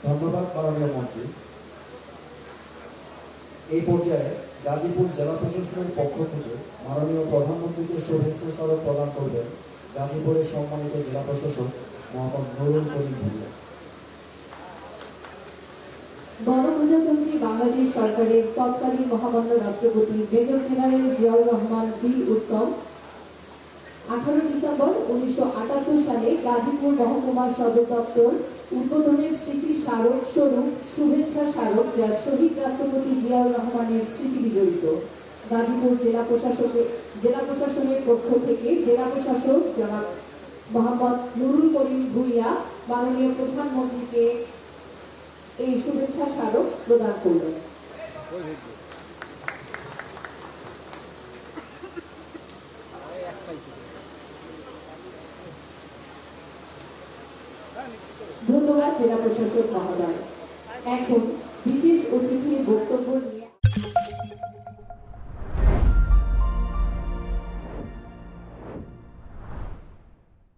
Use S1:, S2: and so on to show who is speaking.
S1: ধন্যবাদ মাননীয় মন্ত্রী। এই পর্যায়ে গাজীপুর জেলা প্রশাসনের পক্ষ থেকে মাননীয় প্রধানমন্ত্রীকে শুভেচ্ছা স্মারক প্রদান করবেন গাজীপুরের সম্মানিত জেলা প্রশাসক মোহাম্মদ নুরুল করিম ভূঁইয়া।
S2: গণপ্রজাতন্ত্রী বাংলাদেশ সরকারের তৎকালীন মহামান্য রাষ্ট্রপতি মেজর জেনারেল জিয়াউর রহমান বীর উত্তম 18 ডিসেম্বর 1978 সালে গাজীপুর মহকুমার সদর দপ্তর উদ্বোধনের স্মৃতি স্মারক স্বরূপ শুভেচ্ছা স্মারক, যা শহীদ রাষ্ট্রপতি জিয়াউর রহমানের স্মৃতি বিজড়িত। গাজীপুর জেলা প্রশাসনের পক্ষ থেকে জেলা প্রশাসক জনাব মোহাম্মদ নুরুল করিম ভূঁইয়া মাননীয় প্রধানমন্ত্রীকে এই শুভেচ্ছা স্মারক প্রদান করলেন। ধন্যবাদ জেলা প্রশাসক মহোদয়। এখন বিশেষ অতিথির বক্তব্য নিয়ে